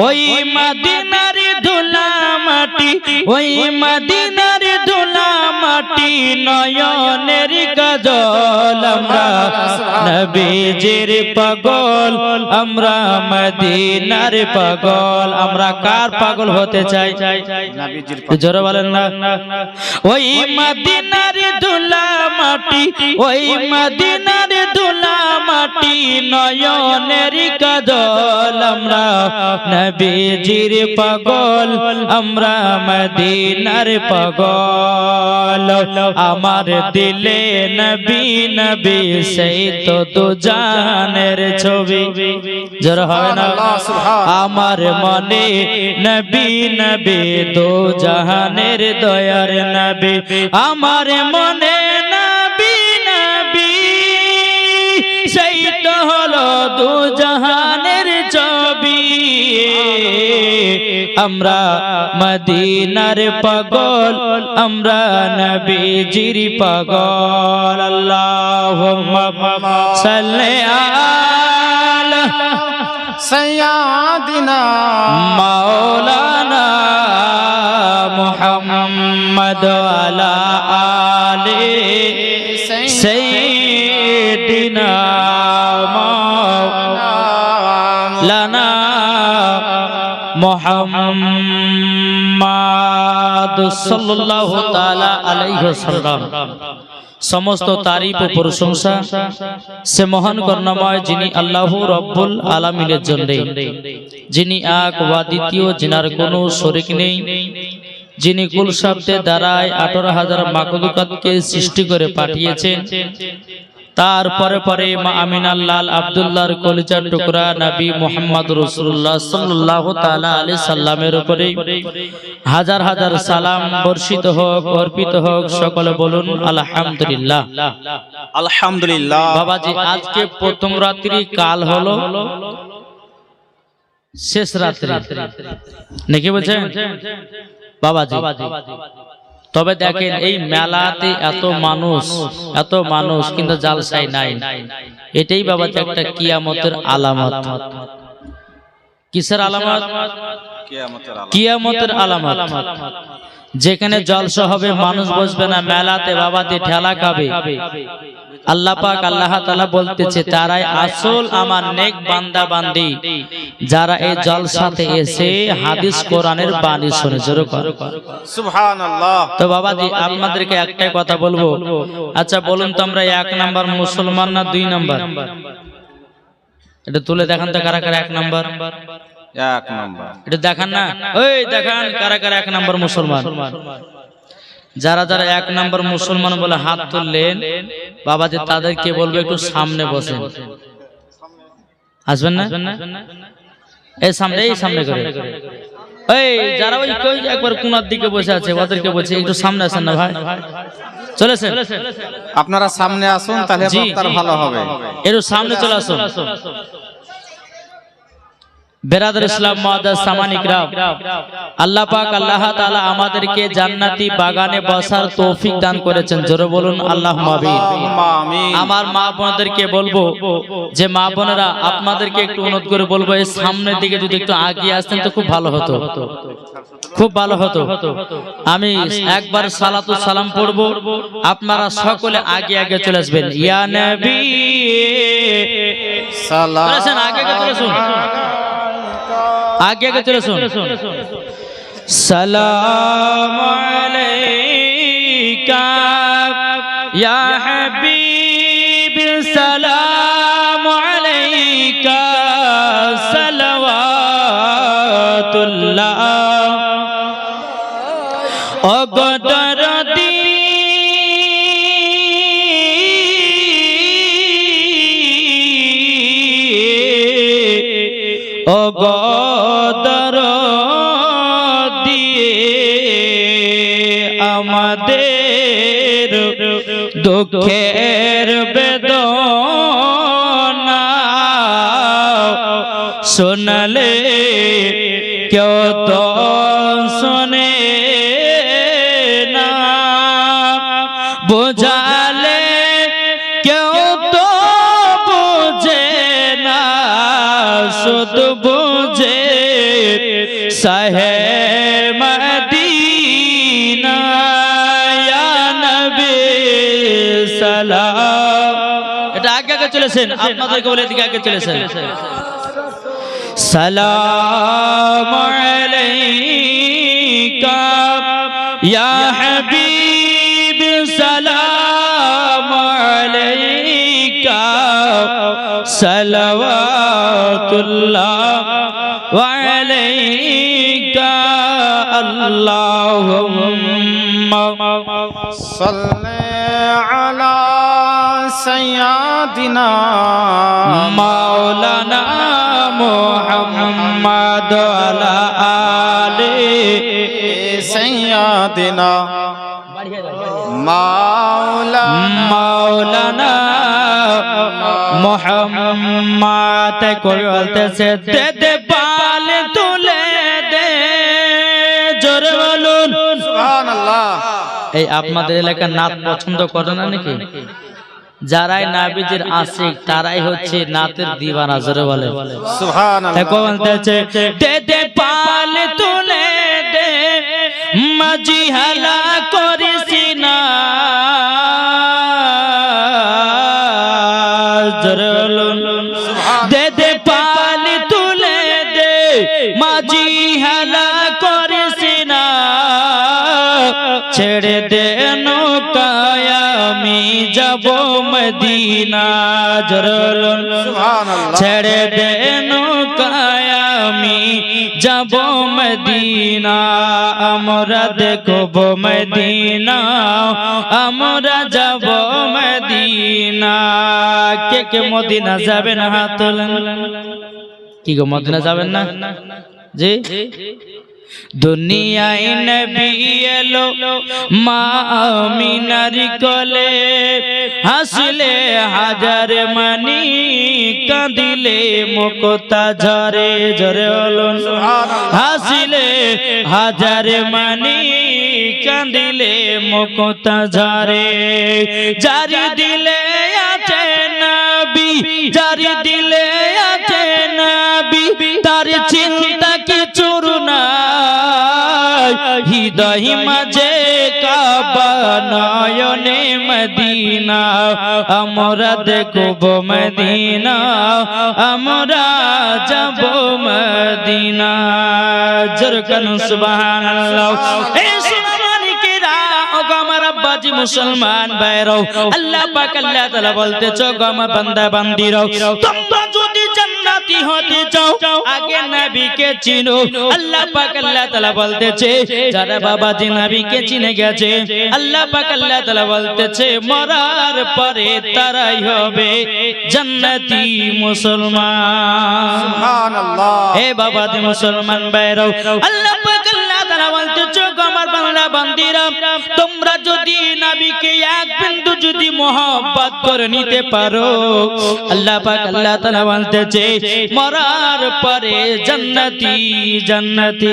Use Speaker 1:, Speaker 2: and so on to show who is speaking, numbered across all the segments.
Speaker 1: ওই মদিনার ধুলা মাটি, ওই মদিনার ধুলা মাটি, নয়নের কাজল আমরা নবীজির পাগল, আমরা মদিনার পাগল। আমরা কার পাগল হতে চাই? নবীজির পাগল। জোরে বলেন না। ওই মদিনার ধুলা মাটি, ওই মদিনার ধুলা মাটি, নয়নের কাজল আমরা নবীজির পাগল, আমরা মদিনার পাগল। আমার দিলে নবী নবী সেই তো দুজানের ছবি। জোরে হবে না? আমার মনে নবী নবী দুজাহানের দয়ার নবী, আমার মনে নবী নবী সেই তো হলো দুজাহানের ছবি। আমরা মদিনার পাগল, আমরা নবীজির পাগল। আল্লাহুম্মা সাল্লি আলা সাইয়্যিদিনা মাওলানা মুহাম্মদ আলা আলি সাইয়্যিদিনা মাওলানা মুহাম্মদ সাল্লাল্লাহু তাআলা আলাইহি ওয়াসাল্লাম। সমস্ত তারিফ ও প্রশংসা সে মহান করুণাময় যিনি আল্লাহ রব্বুল আলামিনের জন্য, যিনি এক ওয়া দ্বিতীয়, যিনার কোনো শরীক নেই, যিনি কুল শব্দের দ্বারায় 18,000 মাখলুকাতকে সৃষ্টি করে পাঠিয়েছেন। তারপরে পরে মা আমিনার লাল আব্দুল্লাহর কলিজার টুকরা নবী মুহাম্মদ রাসূলুল্লাহ সাল্লাল্লাহু তাআলা আলাইহি সাল্লামের উপরে হাজার হাজার সালাম বর্ষিত হোক, অর্পিত হোক। সকলে বলুন আলহামদুলিল্লাহ।
Speaker 2: আলহামদুলিল্লাহ।
Speaker 1: বাবাজি, আজকে প্রথম রাত্রি, কাল হলো শেষ রাত্রি, নাকি বলছেন বাবাজি? তবে দেখেন এই মেলাতে এত মানুষ কিন্তু জালসায় নাই। এটাই বাবাজি একটা কিয়ামতের আলামত। কিসের আলামত? কিয়ামতের আলামত। যেখানে জলসা হবে, মানুষ বসবে না, মেলাতে বাবাজি ঠেলা খাবে। আল্লাহ পাক আল্লাহ তাআলা বলতেছে, তারাই আসল আমার নেক বান্দা বান্দি, যারা এই জলসাতে এসে হাদিস কোরআনের বাণী শুনে। জোরে
Speaker 2: সুবহানাল্লাহ।
Speaker 1: তো বাবাজি আপনাদেরকে একটাই কথা বলবো, আচ্ছা বলুন তো আমরা 1 নাম্বার মুসলমান না 2 নাম্বার? এটা তুলে দেখান তো কারা কারা 1 নাম্বার।
Speaker 2: 1 নাম্বার
Speaker 1: এটা দেখান না, ওই দেখান কারা কারা 1 নাম্বার মুসলমান। যারা যারা 1 নাম্বার মুসলমান বলে হাত তুললেন বাবাজি, তাদেরকে বলবো একটু সামনে বসেন। আসবেন না? এই সামনে, এই সামনে করে। এই যারা ওই কই একবার কোণার দিকে বসে আছে ওদেরকে বলছি একটু সামনে আসেন না ভাই। চলেছেন
Speaker 2: আপনারা সামনে আসুন, তাহলে বক্তার ভালো হবে।
Speaker 1: একটু সামনে চলে আসুন। বেরাদার ইসলাম মুআদ্দাস সামান ইকরাম, আল্লাহ পাক আল্লাহ তাআলা আমাদেরকে জান্নাতি বাগানে বসার তৌফিক দান করেছেন। জোরে বলুন আল্লাহুম্মা আমিন। আমার মা বোনদেরকে বলবো যে মা বোনেরা আপনাদেরকে একটু অনুরোধ করে বলবো, এই সামনের দিকে যদি একটু আগিয়ে আসতেন তো খুব ভালো হতো, খুব ভালো হতো। আমি একবার সালাতু সালাম পড়বো, আপনারা সকলে আগে আগে চলে আসবেন। ইয়া নবী সালাম, আগে আগে চলে আসুন, आगे आगे चलो सुन। सलाम अलैका या हबीब, सलाम अलैका सलवातुल्लाह। ओ गदरदी ओ গদর দিয়ে আমাদের দুঃখের বেদনা শোনালে কেউ তো শোনে না, বোঝালে কেউ তো বুঝে না, শুধু বুঝে साहे मदीना या नबी सलाम। এটা আগে আগে চলেছেন, আপনাদেরকে বলে দিকে আগে চলেছেন। সালাম আলাইকা ইয়া হাবিব সালাম আলাইকা সালাওয়াতুল্লাহ আলাইকা আল্লাহুম্মা
Speaker 2: সাল্লি আলা সাইয়্যিদিনা
Speaker 1: মাওলানা মুহাম্মদ আলা আলি
Speaker 2: সাইয়্যিদিনা
Speaker 1: মাওলানা মুহাম্মদ কবি বলতেছে দে দে পাল তুলে দে জোরে বলুন
Speaker 2: সুবহানাল্লাহ।
Speaker 1: এই আপনাদের এলাকার নাত পছন্দ করে না নাকি? যারাই নাবিজির আশিক তারাই হচ্ছে নাতের দিওয়ানা, জোরে বলে
Speaker 2: সুবহানাল্লাহ।
Speaker 1: বলতেছে দে দে পাল তুলে দে মাঝি হালা করিস না জোরে বলুন দে দে পাল তুলে দে মাঝি হালা করিস না ছেড়ে দে নৌকায় আমি যাব মদিনা জোরে বলুন
Speaker 2: সুবহানাল্লাহ।
Speaker 1: ছেড়ে দে নৌকায় আমি যাব মদিনা আমরা দেখব মদিনা আমরা যাব মদিনা। কে কে মদিনা যাবেন হাত তোলেন। কি গো মদিনা যাবেন না? জি দুনিয়ায় নবী এলো মা আমিনার কোলে হাসলে হাজার মানি কাঁদিলে মুক্তা ঝরে জোরে বলুন হাসলে হাজার মানি কাঁদিলে মুক্তা ঝরে জারি দিলে আছে নবী জারি দিলে আছে নবী তার চিন্তা কিছু না হৃদয় মাঝে কাবা নয়নে মদিনা আমরা দেখব মদিনা আমরা যাব মদিনা জোরে কানু সুবহানাল্লাহ। এই সুবহানিকেরা ওগো আমার আব্বাজি মুসলমান ভাইরাও আল্লাহ পাক আল্লাহ তাআলা বলতেছে গো আমার বান্দা বান্দিরাও তোমরা যদি জান্নাতি হতে চাও আগে নবীকে চিনো। আল্লাহ পাক আল্লাহ তাআলা বলতেছে যারা বাবাজি নবীকে চিনে গেছে আল্লাহ পাক আল্লাহ তাআলা বলতেছে মরার পরে তারাই হবে জান্নাতি মুসলমান।
Speaker 2: সুবহানাল্লাহ।
Speaker 1: হে বাবাজি মুসলমান ভাইরাও আল্লাহ পাক আল্লাহ তাআলা বলতেছে গো আমার বান্দা বান্দিরা তোমরা যদি নবীকে এক বিন্দু যদি মহব্বত করে নিতে পারো আল্লাহ পাক আল্লাহ তাআলা বলতেছে মরার পরে জান্নাতি জান্নাতি।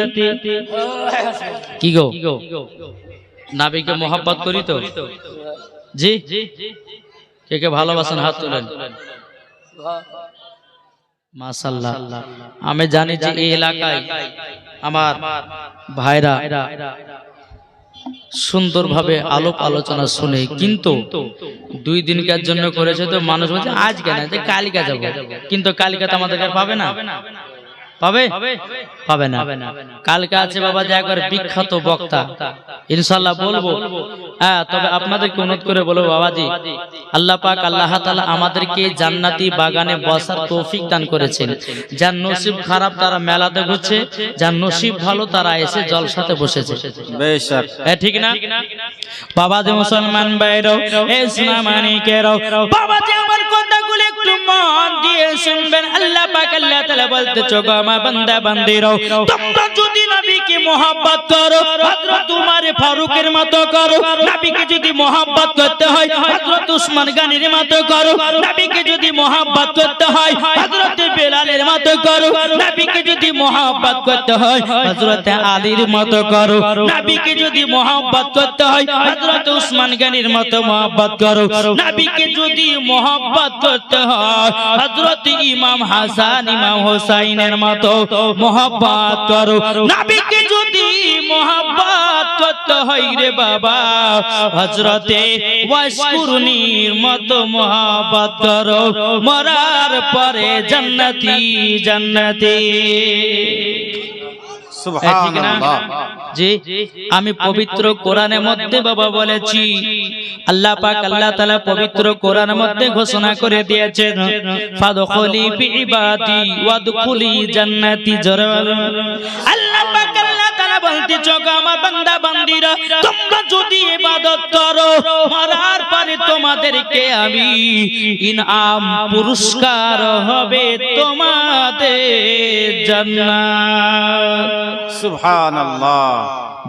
Speaker 1: কি গো নবীকে মহব্বত করি তো? জি কে কে ভালোবাসেন হাত তোলেন। মাশাআল্লাহ। আমি জানি যে এই এলাকায় আমার ভাইরা সুন্দরভাবে আলোপ আলোচনা শুনে, কিন্তু 2 দিনকার জন্য করেছে তো মানুষ বলছে আজকে না যে কালকে যাব, কিন্তু কালকে তো আমাদেরকে পাবে না, পাবে পাবে না। কালকে আছে বাবা যে একবার বিখ্যাত বক্তা ইনশাআল্লাহ বলবো। হ্যাঁ তবে আপনাদেরকে অনুরোধ করে বলবো বাবাজি আল্লাহ পাক আল্লাহ তাআলা আমাদেরকে জান্নাতি বাগানে বসার তৌফিক দান করেছেন। যার নসিব খারাপ তারা মেলাতে ঘুরছে, যার নসিব ভালো তারা এসে জলসাতে বসেছে।
Speaker 2: বেশক
Speaker 1: হ্যাঁ ঠিক না বাবাজি মুসলমান ভাইরাও এই সোনামানিকেরাও বাবাজি আমার কথাগুলো একটু মন দিয়ে শুনবেন। আল্লাহ পাক আল্লাহ তাআলা বলতেছে গো আমার বান্দা বান্দিরাও তোমরা যদি নবীকে মহব্বত করো হযরত উমর ফারুকের মতো করো, নবীকে যদি মহব্বত করতে হয় হযরত উসমান গনির মতো করো, নবীকে যদি মহব্বত করতে হয় হযরত বেলালের মতো করো, নবীকে যদি মহব্বত করতে হয় হযরত আলীর মতো করো, নবীকে যদি মহব্বত করতে হয় হযরত উসমান গনির মতো মহব্বত করো, নবীকে যদি মহব্বত করতে হয় হযরত ইমাম হাসান ইমাম হুসাইনের মতো মোহাব্বত করো। নবীকে যদি মোহাব্বত করতে হয় রে বাবা, হযরতে ওয়াইসকুরনির মতো মোহাব্বত করো, মরার পরে জান্নাতি জান্নাতি।
Speaker 2: সুবহানাল্লাহ।
Speaker 1: জি, আমি পবিত্র কোরআনের মধ্যে বাবা বলেছি, আল্লাহ পাক আল্লাহ তাআলা পবিত্র কোরআনের মধ্যে ঘোষণা করে দিয়েছেন, ফাদখুলি ফি ইবাদি ওয়াদখুলি জান্নাতি। আল্লাহ পাক আল্লাহ তাআলা বলতেছে, আমার বান্দা বান্দীরা, তোমরা যদি ইবাদত করো, মরার পরে তোমাদেরকে আমি ইনাম পুরস্কার হবে তোমাদের জান্নাত।
Speaker 2: সুবহানাল্লাহ।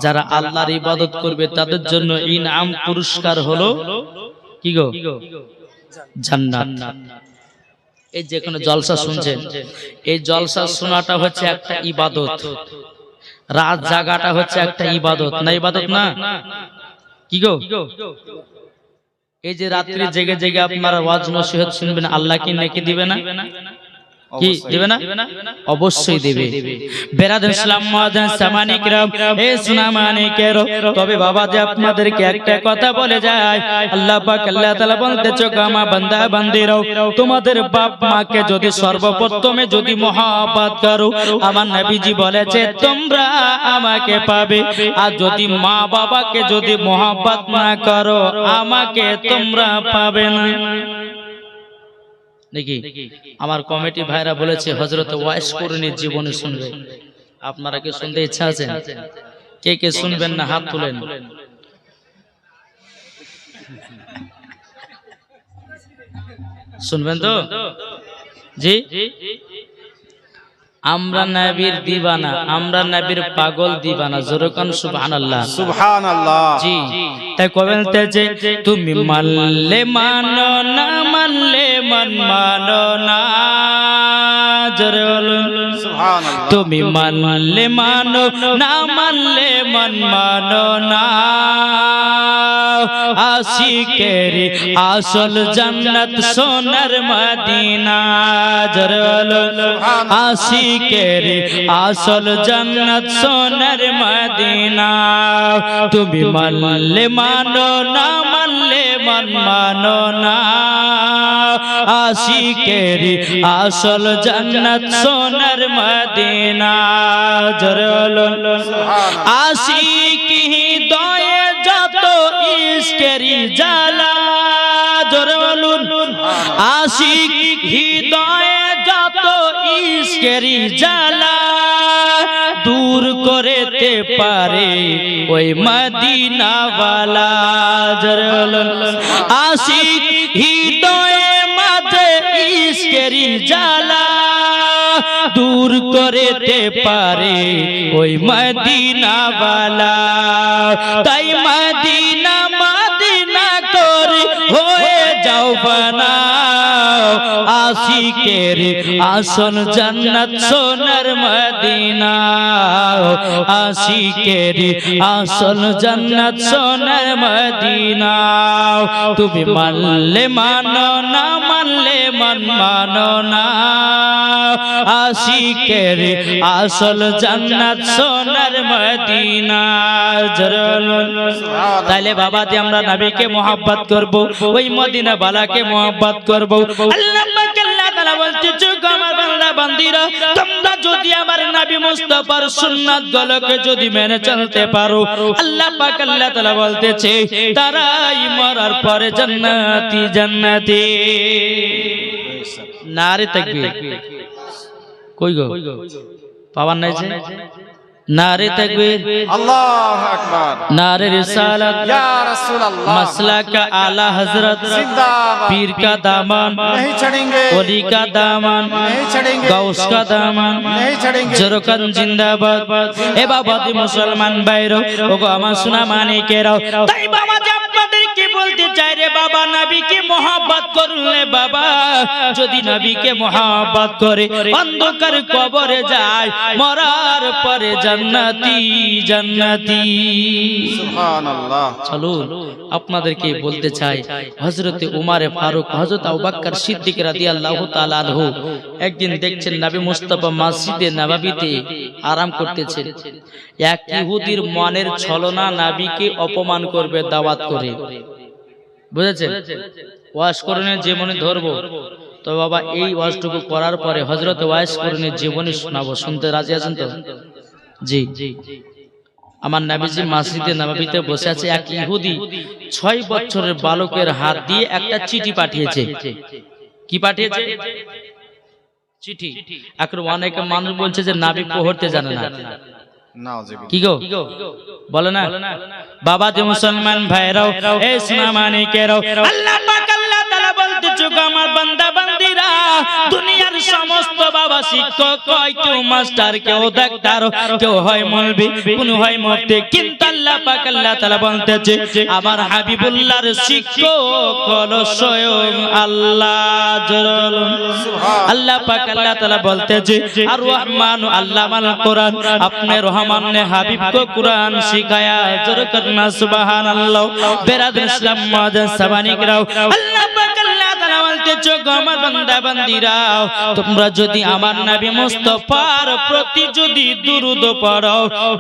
Speaker 1: যারা আল্লাহর ইবাদত করবে তাদের জন্য ইনাম পুরস্কার হলো কি গো? জান্নাত। এই যে কোনো জলসা শুনছেন, এই জলসা শোনাটা হচ্ছে একটা ইবাদত, রাত জাগাটা হচ্ছে একটা ইবাদত, না ইবাদত না কি গো? এই যে রাত্রি জেগে জেগে আপনারা ওয়াজ নসিহত শুনবেন, আল্লাহ কি নেকি দিবে না? কি দিবে না? অবশ্যই দেবে। বেরাদর ইসলাম মুআজ্জিন সামানি কিরাম, এ সুনামানিকের, তবে বাবা যে আপনাদেরকে একটা কথা বলে যায়, আল্লাহ পাক আল্লাহ তাআলা বলতেছে, আমার বান্দা বান্দীরাও, তোমাদের বাপ মাকে যদি সর্বপ্রথমে যদি মহব্বত করো, আমার নবীজি বলেছে তোমরা আমাকে পাবে, আর যদি মা বাবাকে যদি মহব্বত না করো, আমাকে তোমরা পাবে না। দেখি আমার কমিটি ভাইরা বলেছে হযরত ওয়াইসকুরনির জীবনী শুনবে। আপনারা কি শুনতে ইচ্ছা আছে? কে কে শুনবেন না হাত তুলেন। শুনবেন তো? জি, আমরা নবীর দিবানা, আমরা নবীর পাগল দিবানা। জোরে কান সুবহানাল্লাহ
Speaker 2: সুবহানাল্লাহ।
Speaker 1: জি, তাই কবেলতে যে তুমি মানলে মানো না মানলে মন মানো না। জোরে বলুন
Speaker 2: সুবহানাল্লাহ।
Speaker 1: তুমি মানলে মানো না মানলে মন মানো না। আশিকের আসল জান্নাত সোনার মদিনা। জোরে বলুন আশিকের আসল জান্নাত সোনার মদিনা। তুমি মানলে মানো না মানলে মন মানো না। আশিকের আসল জান্নাত সোনার মদিনা। জোরে বলুন আশিকি হৃদয়ে যত ইশকেরি জ্বালা। জোরে বলুন আশিক হৃদয়ে যত ইশকেরি জ্বালা দূর করতে পারে ওই মদিনাওয়ালা। জোরে বলুন আশিক হৃদয়ে মাঝে ইশকেরি জ্বালা দূর করতে পারে ওই মদিনাওয়ালা। তাই মদিনা মদিনা করে হয়ে যাও বানাও। আশিকের আসল জান্নাত সোনার মদিনা। আশিকের আসল জান্নাত সোনার মদিনা। তুমি মানলে মানো না মানলে মন মানো না। আশিকের আসল জান্নাত সোনার মদিনা। তাহলে বাবা যে আমরা নবীকে মহব্বত করব, ওই মদিনা বালাকে মহব্বত করব। আল্লাহ পাক আল্লাহ তাআলা বলতেছে, আমার বান্দা বান্দীরা, তোমরা যদি আমার নবী মুস্তাফার সুন্নাত গুলোকে যদি মেনে চলতে পারো, আল্লাহ পাক আল্লাহ তাআলা বলতেছে তারাই মরার পরে জান্নাতি জান্নাতি। নারে তাকবীর। কই গো পাওয়ার নাই যে? নারে তাকবীর,
Speaker 2: আল্লাহু আকবার,
Speaker 1: नारे रिसालत,
Speaker 2: या रसूल अल्लाह,
Speaker 1: मसला का आला हजरत,
Speaker 2: जिंदाबाद,
Speaker 1: पीर का दामन
Speaker 2: नहीं चढ़ेंगे,
Speaker 1: वली का दामन
Speaker 2: नहीं चढ़ेंगे,
Speaker 1: गौस का दामन
Speaker 2: नहीं चढ़ेंगे,
Speaker 1: जरकन जिंदाबाद। ए बाबा दी मुसलमान भाइरो, ओगो আমার সোনা মানিকেরাও, তাই বাবা যে আপনাদেরকে বলতে চাই রে বাবা, নবীকে মহব্বত করলে বাবা, যদি নবীকে মহব্বত করে অন্ধকার কবরে যায়, মরার পরে জান্নাতি জান্নাতি।
Speaker 2: সুবহানাল্লাহ।
Speaker 1: চলুন আপনাদেরকে বলতে চাই, হযরত উমারে ফারুক, হযরত আবু বকর সিদ্দিক রাদিয়াল্লাহু তাআলা আনহু একদিন দেখছেন নবী মুস্তাফা মসজিদে নববীতে আরাম করতেছেন। এক ইহুদির মনের ছলনা নবীকে অপমান করবে দাওয়াত করে, বুঝেছেন? ওয়াজ করণের জীবনে ধরবো তো বাবা, এই ওয়াজটুকু করার পরে হযরত ওয়াইস করণের জীবনী শোনাবো। শুনতে রাজি আছেন তো? জি। আমার নবীজি মসজিদে নববীতে বসে আছে, এক ইহুদি 6 বছরের বালকের হাত দিয়ে একটা চিঠি পাঠিয়েছে। কি পাঠিয়েছে? চিঠি। এখন অনেক মানুষ বলছে যে নবী পড়তে জানে না। কি গো বলে না বাবা? যে মুসলমান ভাইরাও, এই সোনা মানিকেরাও, আল্লাহ পাক আল্লাহ তাআলা বলতেছে গো আমার বান্দা বান্দিরা, দুনিয়ার সমস্ত বাবা শিক্ষক হয়, কেউ মাস্টার, কেউ ডাক্তার, কেউ হয় মৌলভী, কোন হয় মুফতি, কিন্তু আল্লাহ পাক আল্লাহ তাআলা বলতেছে আমার হাবিবুল্লাহর শিক্ষক হলো স্বয়ং আল্লাহ। আল্লাহ পাক আল্লাহ তাআলা বলতেছে আর রহমান আল্লামাল কোরআন, আপনি রহমান ने হাবিব को कुरान सिखाया। जोर करना सुभान अल्लाह। बेरादर इस्लाम मौजूद सबानी कराओ, अल्लाह पाक अल्लाह ताला বলতেছে গো আমার বান্দা বান্দিরা, তোমরা যদি আমার নবী মুস্তাফার প্রতি যদি দুরূদ পড়ো,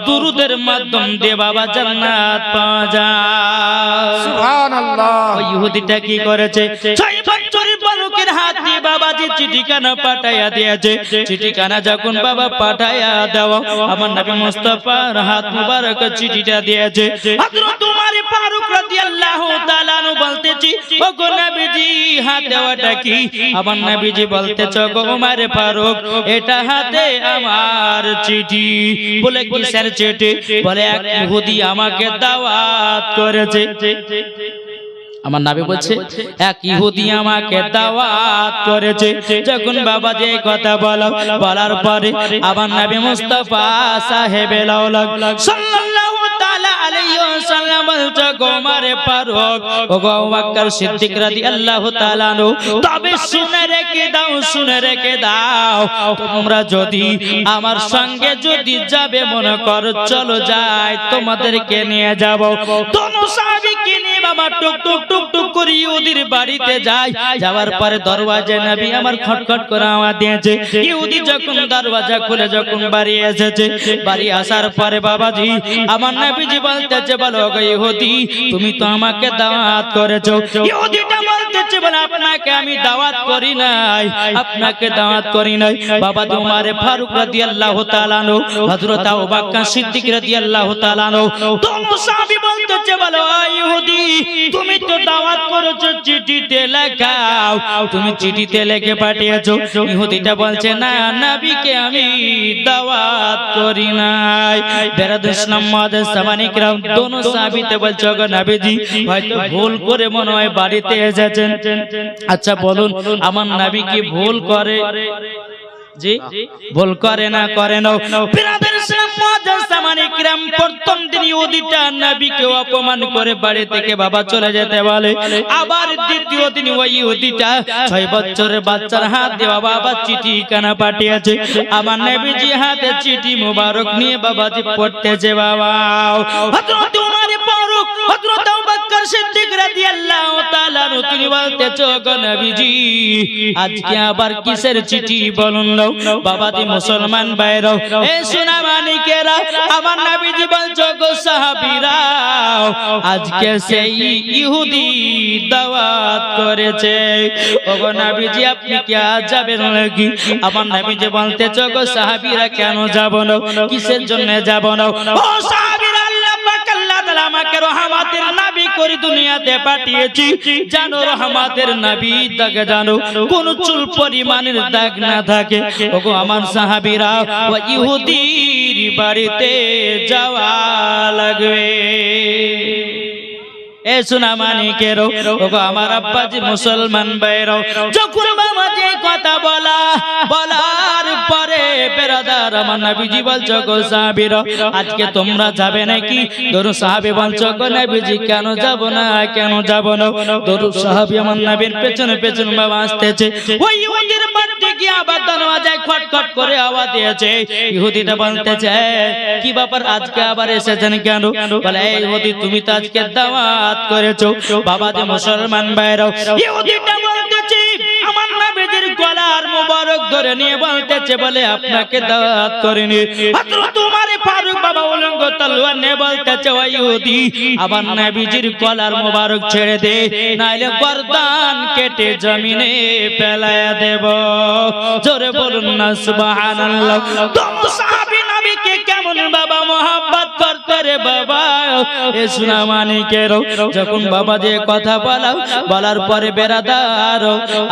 Speaker 1: দুরূদের মাধ্যম দিয়ে বাবা জান্নাত পাওয়া যায়।
Speaker 2: সুবহানাল্লাহ।
Speaker 1: ওই ইহুদিটা কি করেছে? 6 বছরের বালকের হাত দিয়ে বাবাজি চিঠিখানা পাঠাইয়া দিয়েছে। চিঠিখানা যখন বাবা পাঠাইয়া দেওয়া, আমার নবী মুস্তাফার হাত মুবারক চিঠিটা দিয়েছে। হযরত উমর ফারুক রাদিয়াল্লাহু তাআলা আনহু বলতেছি ও গো নবীজি, হাত দেওয়াটা কি? আমার নবীজি বলতেছে গো উমর ফারুক, এটা হাতে আমার চিঠি। বলে কিসের চিঠি? বলে এক ইহুদি আমাকে দাওয়াত করেছে। আমার নবী বলছে এক ইহুদি আমাকে দাওয়াত করেছে। যখন বাবা যে কথা বলার পরে আমার নবী মুস্তাফা সাহেবে লাউলাক সাল্লাল্লাহু তাআলা আলাইহি ওয়াসাল্লাম বলছে গো উমর ফারুক, ও গো আবু বকর সিদ্দিক রাদিয়াল্লাহু তাআলা আনহু, তবে শুনে রেখে দাও, তোমরা যদি আমার সঙ্গে যদি যাবে, মনে করো চলো যাই, তোমাদেরকে নিয়ে যাব। দোনো সাহাবীকে নিয়ে বাবা টুক টুক টুক টুক করে ইহুদির বাড়িতে যায়। যাওয়ার পরে দরওয়াজায় নবী আমার খটখট করে আওয়াজ দিয়েছে। ইহুদি যখন দরওয়াজা খুলে যখন বাড়ি এসেছে, বাড়ি আসার পরে বাবাজি আমার নবীজি বলতেছে বলো গো ইহুদি, তুমি তো আমাকে দাওয়াত করেছো। ইহুদিটা বলতেছে বলে আপনাকে আমি দাওয়াত করি নাই, আপনাকে দাওয়াত করি নাই। বাবা উমর ফারুক রাদিয়াল্লাহু তাআলা আনহু, হযরত আবু বকর সিদ্দিক রাদিয়াল্লাহু তাআলা আনহু, দোনো সাহাবী বলতেছে বলো ইহুদি, তুমি তো দাওয়াত করেছো, চিঠিতে লেখাও, তুমি চিঠিতে লিখে পাঠিয়েছো। ইহুদিটা বলছে না, নবীকে আমি দাওয়াত করি নাই। বেরাদর ইসলাম মুআজ্জাজ সামানি کرام, দোনো সাহাবীতে বলছে গো নবীজি, হয়তো ভুল করে মনে হয় বাড়িতে এসেছেন। আচ্ছা বলুন, আমার নবী কি ভুল করে? জি, ভুল করে না? করে না। বেরাদর ইসলাম মুআজ্জাজ সামানি کرام, প্রথম দিন ইহুদিটা নবীকে অপমান করে বাড়ি থেকে বাবা চলে যেতে বলে। আবার দ্বিতীয় দিন ওই ইহুদিটা 6 বছরের বাচ্চার হাত দিয়ে বাবা আবার চিঠি কানা পাঠিয়েছে। আমার নবীজি হাতে চিঠি মুবারক নিয়ে বাবাজি পড়তেছে। বাবা হযরত উমর ফারুক, হযরত আবু বকর সিদ্দিক রাদিয়াল্লাহু তাআলা আনহু, তিনি বলতেছে গো নবীজি, আজকে আবার কিসের চিঠি বলুন না? বাবাজি মুসলমান ভাইরা, এ সোনা মানিকেরা, আমার নবীজি বলছে গো সাহাবীরা, আজকে সেই ইহুদি দাওয়াত করেছে। ও গো নবীজি, আপনি কি আজ যাবেন নাকি? আমার নবীজি বলতেছে গো সাহাবীরা, কেন যাব না? কিসের জন্য যাব না? ও সাহাবীরা, আল্লাহ পাক আল্লাহ তাআলা আমাকে রহমতের নবী করে দুনিয়াতে পাঠিয়েছি। জানো রহমতের নবী তাকে জানো, কোন চুল পরিমাণের দাগ না থাকে। ওগো আমার সাহাবীরা, ওই ইহুদির বাড়িতে যাওয়া লাগবে। এ সোনা মানিকেরও ওগো আমার আব্বাজি মুসলমান ভাইরাও, যখন বাবা যে কথা বলার পরে বেরাদার আমার নবীজি বলছো গো সাহাবীরা আজকে তোমরা যাবে নাকি? দরু সাহাবী বলছো গো নবীজি কেন যাব না, কেন যাব না? দরু সাহাবী আমার নবীর পেছনে পেছনে বাবা আসতেছে, ওই ইহুদির বাড়িতে গিয়ে আবার দরওয়াজায় খটখট করে আওয়াজ দিয়েছে। ইহুদিটা বলতেছে কি ব্যাপার আজকে আবার এসেছেন কেন? বলে এই ইহুদি তুমি তো আজকে দাওয়াত করেছো। বাবা যে মুসলমান ভাইরাও, ইহুদিটা বলতেছে আমার নবীজির গলার মোবারক ধরে নিয়ে বলতেছে বলে আপনাকে দাওয়াত করেনি হযরত ওমর ফারুক বাবা উলঙ্গ তলোয়ার নিয়ে বলতেছে ওই ইহুদি আমার নবীজির গলার মোবারক ছেড়ে দে, নাইলে গর্দান কেটে জমিনে ফেলায়া দেব। জোরে বলুন না সুবহানাল্লাহ। তো সাহাবী নবীকে কেমন বাবা মোহাব্বত করতে রে বাবা। এ সোনা মানিকেরও যখন বাবা যে কথা বলার পরে বেরাদার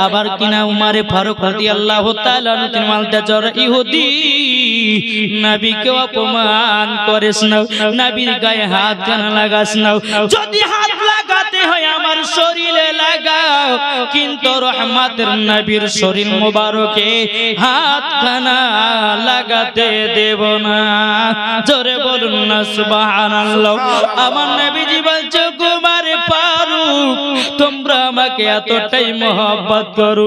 Speaker 1: আবার কিনা উমারে ফারুক রাদিয়াল্লাহু তাআলা তিনি বলতেছে ইহুদি নবীকে অপমান করিস না, নবীর গায়ে হাত কেন লাগাস না? যদি হাত লাগাতে হয় আমার শরীরে লাগাও, কিন্তু রহমতের নবীর শরীর মোবারকে হাত খানা লাগাতে দেব না। জোরে বলুন না সুবহানাল্লাহ। আমার নবীজি বলছে কুমারে ফারুক তোমরা আমাকে এতটাই মহব্বত করো।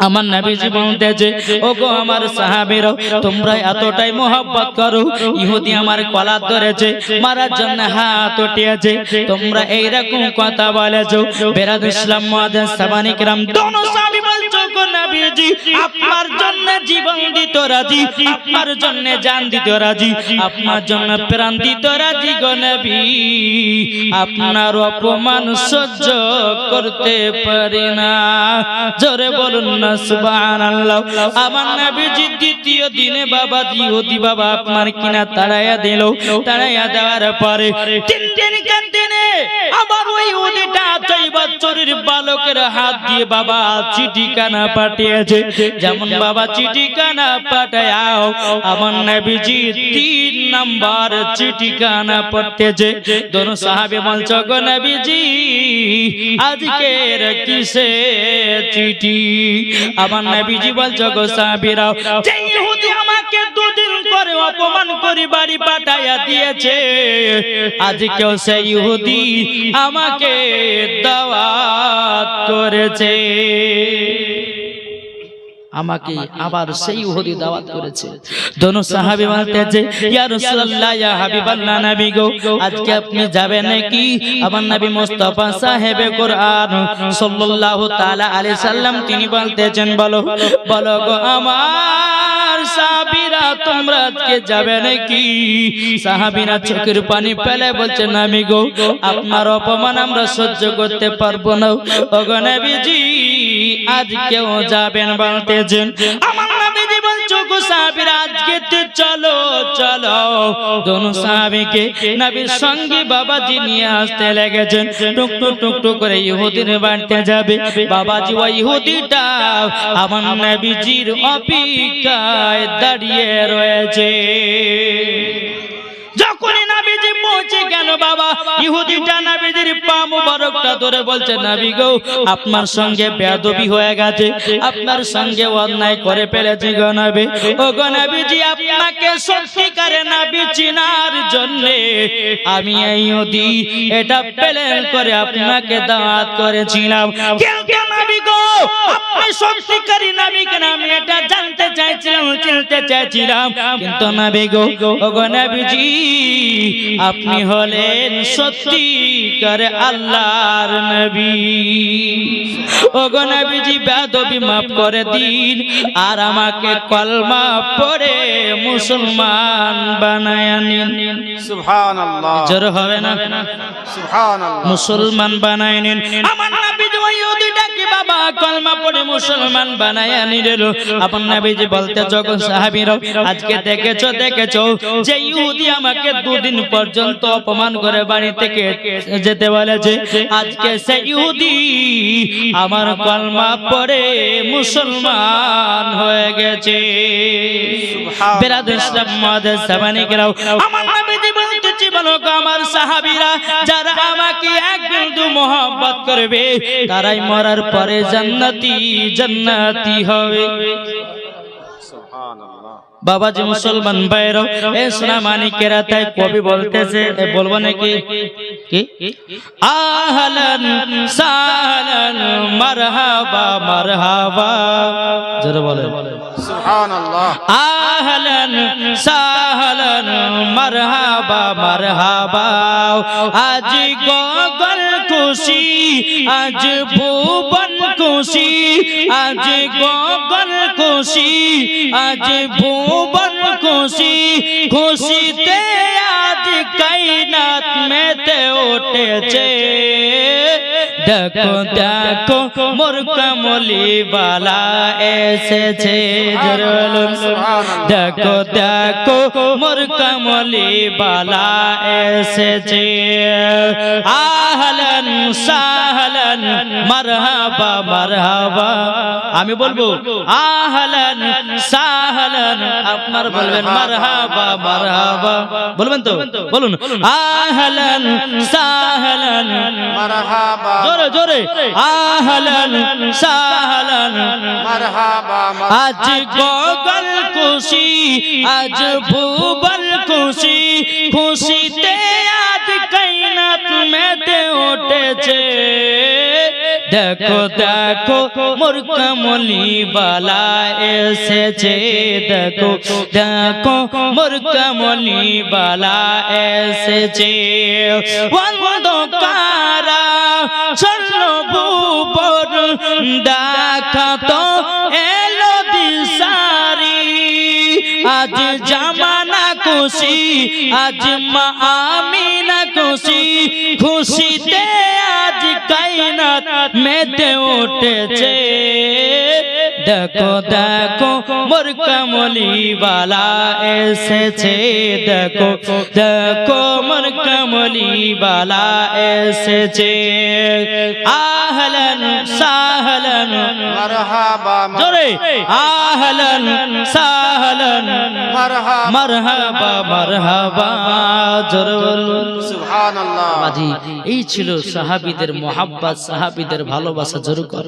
Speaker 1: আমার নবীজি বলতেছে ওগো আমার সাহাবীরা তোমরা এতটাই মহব্বত করো, ইহুদি আমার কলার ধরেছে মারার জন্য হাত উঠিয়েছে, তোমরা এইরকম কথা বলেছো। বেরাদ ইসলাম মুআজ্জাজ সাহাবায়ে কিরাম দোনো সাহাবী বলছো গো নবীজি আপনার জন্য জীবন দিতে রাজি, আপনার জন্য জান দিতে রাজি, আপনার জন্য প্রাণ দিতে রাজি গো নবী। আপনার অপমান সহ্য করতে পারি না। জোরে বলুন না সুবহানাল্লাহ। আমার নবীজি দ্বিতীয় দিনে বাবা ইহুদি বাবা আপনার কিনা তাড়াইয়া দিল, তাড়াইয়া দেওয়ার পরে তিন দিন দিনে আবার ওই ইহুদিটা 6 বছরের বালকের হাত দিয়ে বাবা চিঠিখানা পাঠিয়েছে। যেমন বাবা চিঠিখানা পাঠায়াও আমার নবীজি 3 নাম্বার চিঠিখানা পড়তেছে। দোনো সাহাবী বলছো গো নবীজি আজকের কিসে চিঠি? আমার নবীজি বলছো গো সাহাবীরা যে ইহুদি আমাকে 2 দিন করে অপমান করে বাড়ি পাঠাইয়া দিয়েছে, আজকেও সেই ইহুদি আমাকে দাওয়াত করেছে। আমাকে আবার সেই ইহুদি দাওয়াত করেছে। দোনো সাহাবী বলতেছে ইয়া রাসূলুল্লাহ ইয়া হাবিবাল্লাহ নবী গো আজকে আপনি যাবেন নাকি? আমার নবী মুস্তাফা সাহেবে কোরআন সাল্লাল্লাহু তাআলা আলাইহি সাল্লাম তিনি বলতেছেন বলো বলো গো আমার সাহাবীরা তোমরা আজকে যাবে নাকি? সাহাবীরা চোখের পানি ফেলে বলছে নবী গো আপনার অপমান আমরা সহ্য করতে পারবো না। ওগো নবীজি আজকেও যাবেন বলতেছেন। আমার নবীজি বলছো গো সাহাবীরা আজকে তো চলো চলো। দোনো সাহাবীকে নবীর সঙ্গে বাবাজি নিয়ে আসতে লেগেছেন। টুকটুক টুকটুক করে ইহুদির বাড়িতে যাবে। বাবাজি ওই ইহুদিটা আমার নবীজির অপেক্ষায় দাঁড়িয়ে রয়েছে। যখনই নবীজি পৌঁছে গেল বাবা ইহুদিটা নবীজির পা মুবারকটা ধরে বলছে নবী গো আপনার সঙ্গে বেয়াদবি হয়ে গেছে, আপনার সঙ্গে অন্যায় করে ফেলেছি গো নবী। ও গো নবীজি আপনাকে সত্যিকারে নবী চিনার জন্য আমি এই ইহুদি এটা প্ল্যান করে আপনাকে দাওয়াত করেছিলাম। কিন্তু নবী গো আপনি সত্যিকারী নবী কিনা আমি এটা জানতে চাইছিলাম, চিনতে চাইছিলাম। কিন্তু নবী গো ও গো নবীজি আপনি হলেন সত্যিকারে আল্লাহর নবী। ওগো নবীজি বেয়াদবি maaf করে দিন আর আমাকে কলমা পড়ে মুসলমান বানায় নিন।
Speaker 2: সুবহানাল্লাহ।
Speaker 1: জোর হবে না?
Speaker 2: সুবহানাল্লাহ।
Speaker 1: মুসলমান বানায় নিন। আমার নবীজি ওই ইহুদিটাকে বাবা কলমা পড়ে মুসলমান বানায় নিল। আমার নবীজি বলতে যখন সাহাবীরা আজকে দেখেছো যে ইহুদি আমাকে 2 দিন পর্যন্ত অপমান করে বাড়ি থেকে যেতে বলেছে, আজকে সেই ইহুদি আমার কলমা পড়ে মুসলমান হয়ে গেছে। বেরাদ ইসলাম মুআজ্জাজ সাহাবায়ে কেরাম আমার নবীজি বলতেছি জীবন আমার সাহাবীরা যারা আমাকে এক বিন্দু মোহাব্বত করবে তারাই মরার পরে জান্নাতি হবে। বাবাজি মুসলমান ভাইরা এ সোনা মানিকেরা তাই কবি বলতেছে বলবো নাকি কি আহলান সাহলান মারহাবা মারহাবা জোরে বলেন
Speaker 2: সুবহানাল্লাহ।
Speaker 1: আহলান সাহলান মারহাবা মারহাবা আজ গগন খুশি আজ ভুবন খুশি আজ গগন খুশি আজ ভুবন খুশি খুশিতে আজ কায়নাত মেতে উঠেছে। দেখো দেখো মোর কামলি বালা এসেছে জোরে বলুন দেখো দেখো মোর কামলি বালা এসেছে। আহলান সাহলান মারহাবা মারহাবা আমি বলবো আহলান সাহলান আপনার বলবেন মারহাবা মারহাবা বলবেন তো বলুন আহলান সাহলান
Speaker 2: মারহাবা
Speaker 1: জোরে জোরে আহলান সাহলান
Speaker 2: মারহাবা
Speaker 1: আজ গগন খুশি আজ ভুবন খুশি খুশিতে আজ কায়নাত মেতে উঠেছে। দেখো দেখো মোর কামলি বালা এসেছে দেখো দেখো মোর কামলি বালা এসেছে। অন্ধকারা সর্বভুবন দেখাতো এলো দিশারি আজ জামানা খুশি আজ মা আমিনা খুশি খুশিতে আজ কায়নাত মেতে উঠেছে। দেখো দেখো মোর কামলি বালা এসেছে দেখো দেখো মোর কামলি বালা এসেছে। আহলান সাহলান
Speaker 2: মারহাবা
Speaker 1: জোরে আহলান সাহলান
Speaker 2: মারহাবা
Speaker 1: মারহাবা মারহাবা জোরে বলুন
Speaker 2: সুবহানাল্লাহ।
Speaker 1: বাজি এই ছিল সাহাবীদের মোহাব্বত সাহাবীদের ভালোবাসা জোরে কর